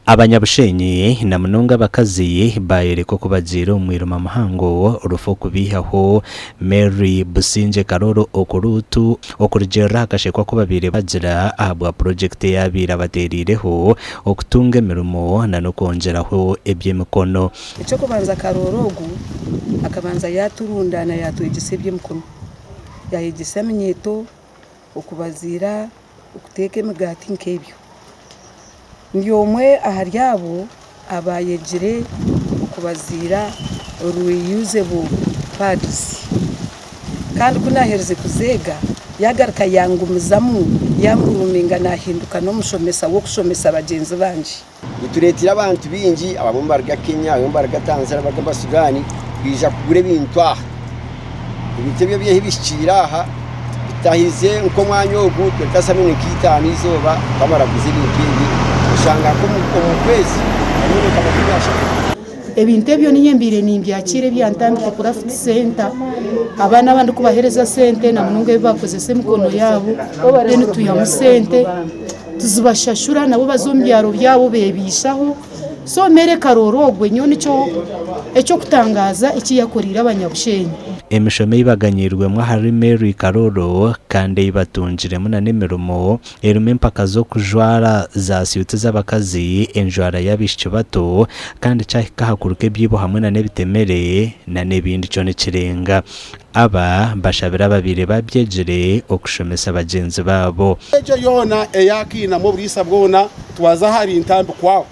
Abanyabushenyi na munonga bakazi bayereko kubajira umwiruma mahango urufo kubihaho Mary Businje Karoro okurutu okurjera kashekwa ko babire bagira ahabwa project yabira baterireho okutunga mirumo na no kongeraho ebyemikono icyo kubanza Karorogu akabanza yaturundana yatwegise ebyemikono yayegise amenyeto okubazira okuteka emigati nkebyo Nyomwe aharyabo abayegire okubazira reusable pads kandi kunahereze kuzega yagaruka yangumizamu yamuruminga nahinduka no mushomesa wo kushomesa abagenzi banje turetira abantu bingi abamumbarga Kenya abamumbarga Tanzania abambarga Sudani kwija kugure bintu aha ibitebyo bye hibishira aha bitahize nko mwanyogu tutasamene kitana izoba kamara kuziri ikindi ushanga ko mu kwezi ari kabakubasha ebintu ebyo ninyembire nimbyakire byantambike kuri Food Center abana bandi kubahereza sente na mununge bakozese mikono yabo deni tuyamu sente tuzubashashura nabo bazombyaro byabo bebishaho so mere Karorogwe nyoni cyo kutangaza iki yakorira abanyabushenyi emishome ibaganyirwe mwa hari Mary Karoro kandi ibatunjiremo na nemirumo erume mpaka zo kujwara za siyute z'abakazi enjwara yabishyo bato kandi cyakahakuruke byibo hamwe na nebitemere na nebindi cyo nekirenga aba bashabira babire babyegere okushomesa abagenzi babo ejo yona eyakina mu burisa bwona twaza hari intambi kwawo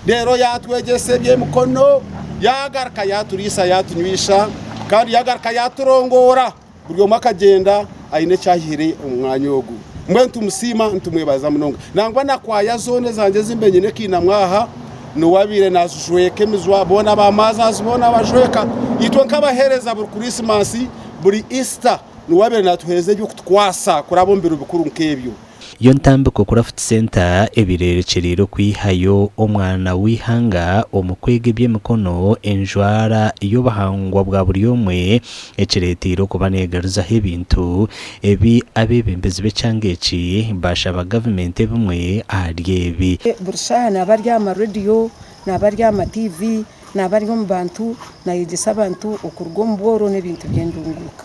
rero yatwegese byemukono yagarka yaturisa yatunywisha kandi yagarka yaturongora buryo makagenda ayine cyahire umwanyogu mwe ntumusima ntumwebaza munonga nangwa nakwaya zone zanje zimbenyene kina mwaha no wabire nazujweke mizwa bona bamaza azibona bajweka itwe nkabahereza buri Christmas buri Easter no wabire natuhereze byo kutwasa kurabombera bukuru nkebyo yo ntambiko kuri Food Center ebirerekerero kwihayo omwana wihanga omukwege byemikono enjwara iyo bahangwa bwa buri yomwe ekiretiro kubanegaruza hebintu ebi abebembezi becangeki bashaba government bimwe aryebi burushana baryama radio na baryama TV na baryo mbantu na yegesa abantu okurgo mboro nebintu byendunguka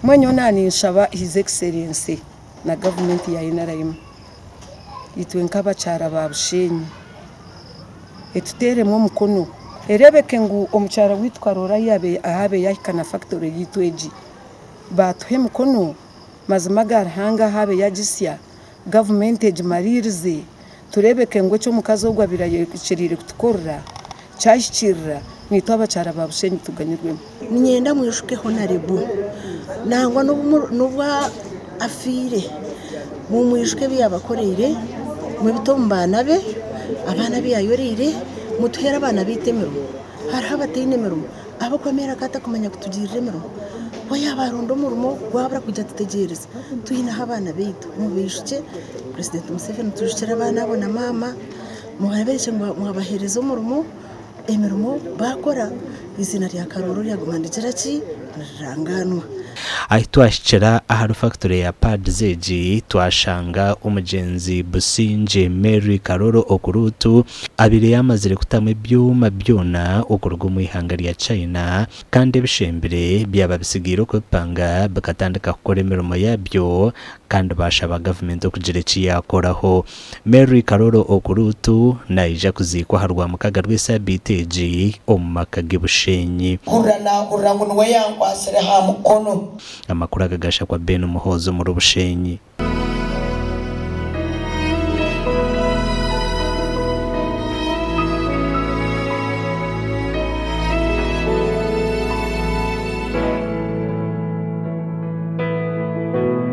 mwenyo nani nshaba his excellency na government ya inarayimo itwe nkabacara babushenyi etutere mu mukono erebeke ngu omucara witwa Rora yabe ahabe yakana factory yitweji batuhe mukono mazima garhanga habe yagisya government ejimaririze turebeke ngo cyo mukazi ogwa birayekirire kutukorra cyashikirira nitwa abacara babushenyi tuganyirwemo ninyenda mwishuke honorable nangwa n'ubwa afire mu mwishwe byabakorere mu bitombana be abana biyayorire mutuhera abana bitemero hariho abateye nemero abakomera kata kumenya kutugirira nemero oya barundo murumo gwabra kujya tutegereza tuyina abana bitu mu bishuke president Museveni tujushira abana abo na mama muhabereshe mwabahereza umurumo emerumo bakora izina rya Karoro ryagumandikira ki ranganwa ahitwashikira ahari factory ya Padzeji twashanga umugenzi Businje Mary Karoro okurutu abire yamazire kutamwe byuma byona okurwa umwihanga rya China kandi bishembere byaba bisigiro kwepanga bakatandika gukora imirimo yabyo kandi bashaba government okugira ki yakoraho Mary Karoro okurutu naija kuzikwa harwa mukaga rw'isabiteji omumakaga bushenyi urango nwe yankwasire ha mukono amakuru agagasha kwa Ben Umuhozo mu Rubushenyi.